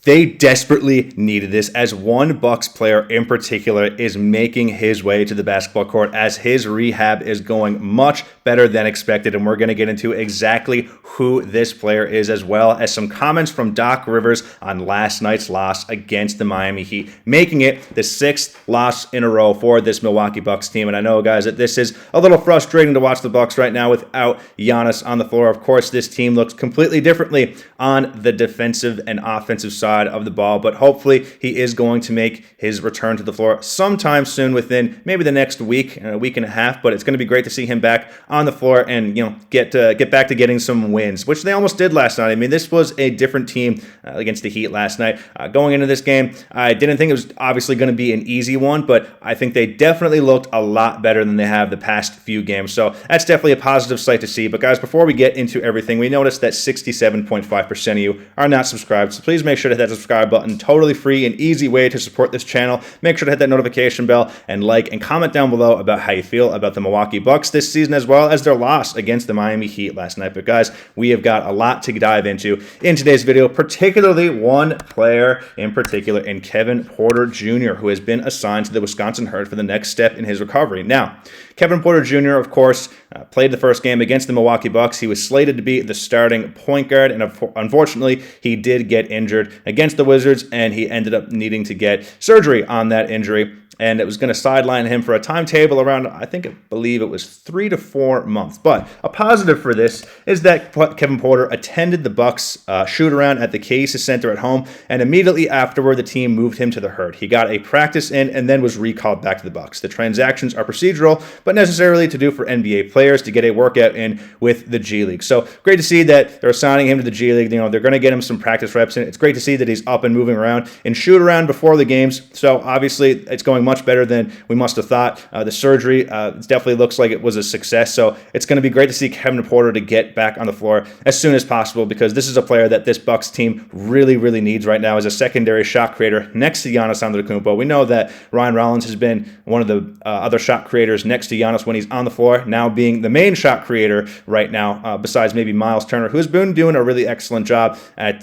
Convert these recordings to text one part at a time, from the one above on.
They desperately needed this, as one Bucks player in particular is making his way to the basketball court as his rehab is going much better than expected, and we're going to get into exactly who this player is, as well as some comments from Doc Rivers on last night's loss against the Miami Heat, making it the 6th loss in a row for this Milwaukee Bucks team. And I know, guys, that this is a little frustrating to watch the Bucks right now without Giannis on the floor. Of course, this team looks completely differently on the defensive and offensive side of the ball, but hopefully he is going to make his return to the floor sometime soon, within maybe the next week, a week and a half. But it's going to be great to see him back on the floor and get back to getting some wins, which they almost did last night. I mean, this was a different team against the Heat last night. Going into this game, I didn't think it was obviously going to be an easy one, but I think they definitely looked a lot better than they have the past few games. So that's definitely a positive sight to see. But guys, before we get into everything, we noticed that 67.5% of you are not subscribed, so please make sure to hit that subscribe button. Totally free and easy way to support this channel. Make sure to hit that notification bell and like and comment down below about how you feel about the Milwaukee Bucks this season, as well as their loss against the Miami Heat last night. But guys, we have got a lot to dive into in today's video, particularly one player in particular, in Kevin Porter Jr., who has been assigned to the Wisconsin Herd for the next step in his recovery. Now, Kevin Porter Jr., of course, played the first game against the Milwaukee Bucks. He was slated to be the starting point guard, and unfortunately, he did get injured against the Wizards, and he ended up needing to get surgery on that injury. And it was going to sideline him for a timetable around, I believe it was 3 to 4 months. But a positive for this is that Kevin Porter attended the Bucks shoot-around at the Casey Center at home, and immediately afterward, the team moved him to the Herd. He got a practice in and then was recalled back to the Bucks. The transactions are procedural, but necessarily to do for NBA players to get a workout in with the G League. So great to see that they're assigning him to the G League. They're going to get him some practice reps in. It's great to see that he's up and moving around in shoot-around before the games. So obviously, it's going much better than we must have thought. The surgery definitely looks like it was a success, so it's going to be great to see Kevin Porter to get back on the floor as soon as possible, because this is a player that this Bucks team really, really needs right now as a secondary shot creator next to Giannis Antetokounmpo. We know that Ryan Rollins has been one of the other shot creators next to Giannis when he's on the floor, now being the main shot creator right now, besides maybe Miles Turner, who's been doing a really excellent job at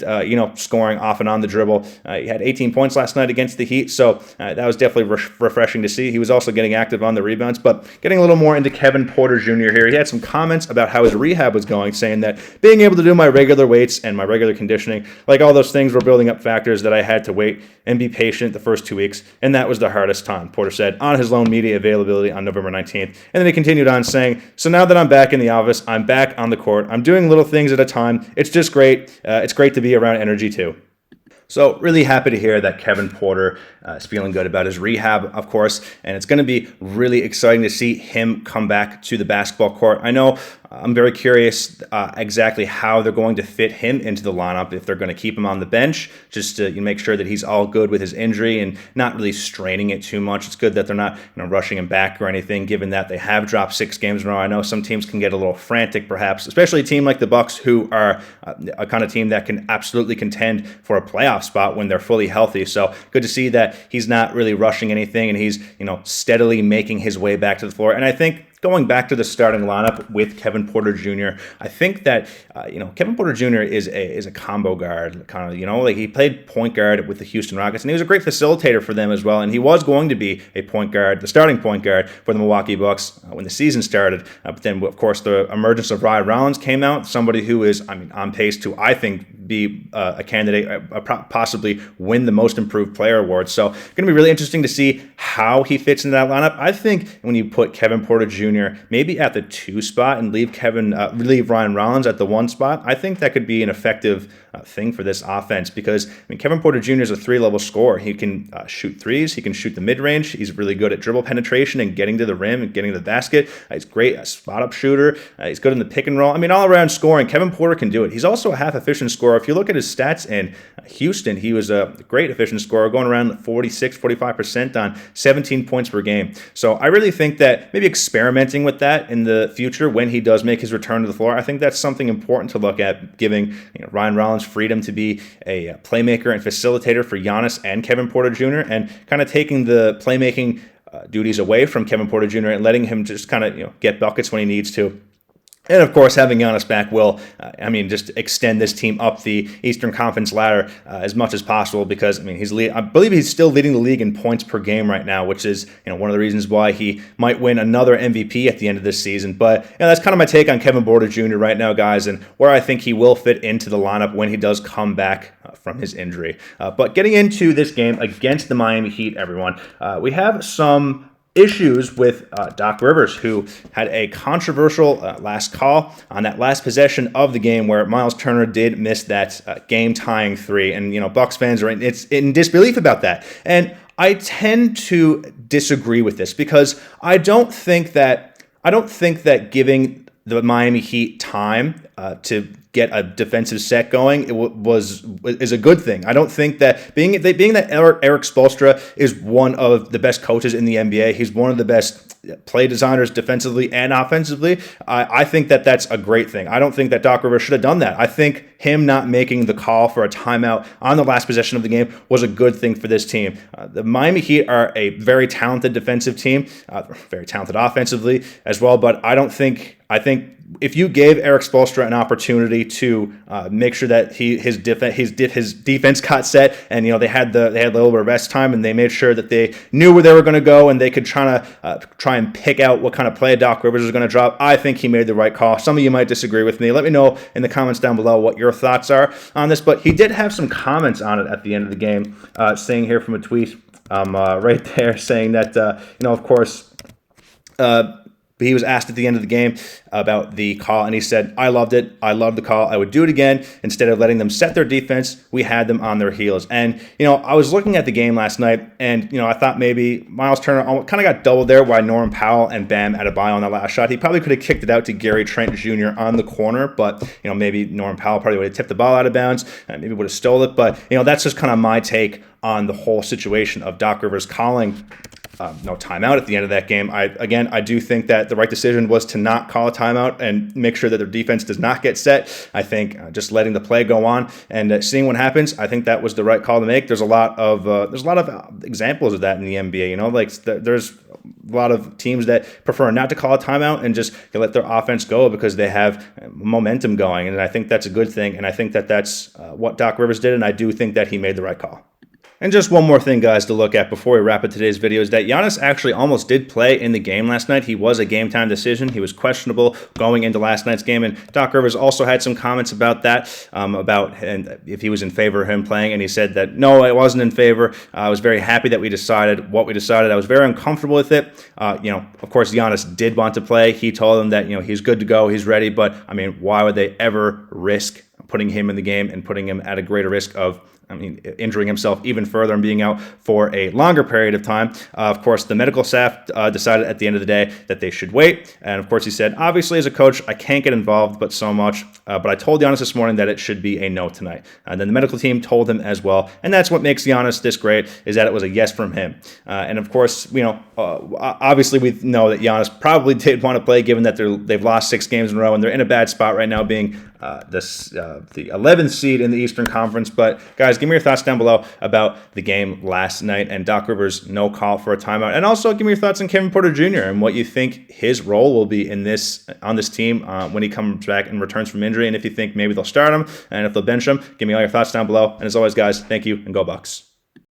scoring off and on the dribble. He had 18 points last night against the Heat, so that was definitely refreshing to see. He was also getting active on the rebounds. But getting a little more into Kevin Porter Jr. here, he had some comments about how his rehab was going, saying that being able to do my regular weights and my regular conditioning, like all those things, were building up factors that I had to wait and be patient the first 2 weeks, and that was the hardest time, Porter said on his lone media availability on November 19th. And then he continued on saying, so now that I'm back in the office, I'm back on the court, I'm doing little things at a time. It's just great. It's great to be around energy too. So really happy to hear that Kevin Porter is feeling good about his rehab, of course, and it's going to be really exciting to see him come back to the basketball court. I know I'm very curious exactly how they're going to fit him into the lineup, if they're going to keep him on the bench just to make sure that he's all good with his injury and not really straining it too much. It's good that they're not rushing him back or anything, given that they have dropped 6 games in a row. I know some teams can get a little frantic, perhaps, especially a team like the Bucks, who are a kind of team that can absolutely contend for a playoff spot when they're fully healthy. So good to see that he's not really rushing anything, and he's steadily making his way back to the floor. And I think going back to the starting lineup with Kevin Porter Jr., I think that Kevin Porter Jr. is a combo guard, kind of, like he played point guard with the Houston Rockets, and he was a great facilitator for them as well. And he was going to be a point guard, the starting point guard for the Milwaukee Bucks when the season started. But then, of course, the emergence of Ryan Rollins came out, somebody who is, on pace to, I think, be a candidate, possibly win the Most Improved Player award. So going to be really interesting to see how he fits into that lineup. I think when you put Kevin Porter Jr. maybe at the 2 spot and leave Ryan Rollins at the 1 spot, I think that could be an effective thing for this offense, because Kevin Porter Jr. is a 3-level scorer. He can shoot threes, he can shoot the mid-range, he's really good at dribble penetration and getting to the rim and getting to the basket. He's great, a spot-up shooter, he's good in the pick and roll. all around scoring, Kevin Porter can do it. He's also a half-efficient scorer. If you look at his stats in Houston, he was a great efficient scorer, going around 46-45% on 17 points per game. So I really think that maybe experimenting with that in the future when he does make his return to the floor, I think that's something important to look at, giving Ryan Rollins freedom to be a playmaker and facilitator for Giannis and Kevin Porter Jr., and kind of taking the playmaking duties away from Kevin Porter Jr. and letting him just kind of get buckets when he needs to. And of course, having Giannis back will, just extend this team up the Eastern Conference ladder as much as possible. Because I believe he's still leading the league in points per game right now, which is one of the reasons why he might win another MVP at the end of this season. But that's kind of my take on Kevin Porter Jr. right now, guys, and where I think he will fit into the lineup when he does come back from his injury. But getting into this game against the Miami Heat, everyone, we have some issues with Doc Rivers, who had a controversial last call on that last possession of the game where Miles Turner did miss that game-tying three. And, Bucks fans are in disbelief about that. And I tend to disagree with this because I don't think that giving the Miami Heat time to get a defensive set going is a good thing. I don't think that being that Eric Spoelstra is one of the best coaches in the NBA. He's one of the best play designers defensively and offensively. I think that that's a great thing. I don't think that Doc Rivers should have done that. I think him not making the call for a timeout on the last possession of the game was a good thing for this team. The Miami Heat are a very talented defensive team, very talented offensively as well, but I think if you gave Eric Spoelstra an opportunity to make sure that his defense got set, and they had a little bit of rest time, and they made sure that they knew where they were going to go, and they could try and pick out what kind of play Doc Rivers was going to drop, I think he made the right call. Some of you might disagree with me. Let me know in the comments down below what your thoughts are on this. But he did have some comments on it at the end of the game, saying here from a tweet right there, saying that of course. He was asked at the end of the game about the call, and he said, "I loved it. I loved the call. I would do it again. Instead of letting them set their defense, we had them on their heels." And, I was looking at the game last night, and, I thought maybe Miles Turner kind of got doubled there by Norman Powell and Bam Adebayo on that last shot. He probably could have kicked it out to Gary Trent Jr. on the corner, but, maybe Norman Powell probably would have tipped the ball out of bounds and maybe would have stole it. But, that's just kind of my take on the whole situation of Doc Rivers calling no timeout at the end of that game. I do think that the right decision was to not call a timeout and make sure that their defense does not get set. I think just letting the play go on and seeing what happens, I think that was the right call to make. There's a lot of examples of that in the NBA. There's a lot of teams that prefer not to call a timeout and just let their offense go because they have momentum going, and I think that's a good thing. And I think that that's what Doc Rivers did, and I do think that he made the right call. And just one more thing, guys, to look at before we wrap up today's video is that Giannis actually almost did play in the game last night. He was a game-time decision. He was questionable going into last night's game, and Doc Rivers also had some comments about that, and if he was in favor of him playing, and he said that, no, I wasn't in favor. I was very happy that we decided what we decided. I was very uncomfortable with it. Of course, Giannis did want to play. He told him that, he's good to go, he's ready, but, why would they ever risk putting him in the game and putting him at a greater risk of injuring himself even further and being out for a longer period of time? Of course, the medical staff decided at the end of the day that they should wait. And of course, he said, obviously, as a coach, I can't get involved, but so much. But I told Giannis this morning that it should be a no tonight. And then the medical team told him as well. And that's what makes Giannis this great, is that it was a yes from him. And of course, obviously, we know that Giannis probably did want to play, given that they've lost 6 games in a row, and they're in a bad spot right now, being the 11th seed in the Eastern Conference. But guys, give me your thoughts down below about the game last night and Doc Rivers' no call for a timeout, and also give me your thoughts on Kevin Porter Jr. and what you think his role will be on this team when he comes back and returns from injury, and if you think maybe they'll start him and if they'll bench him. Give me all your thoughts down below. And as always, guys, thank you and go Bucks.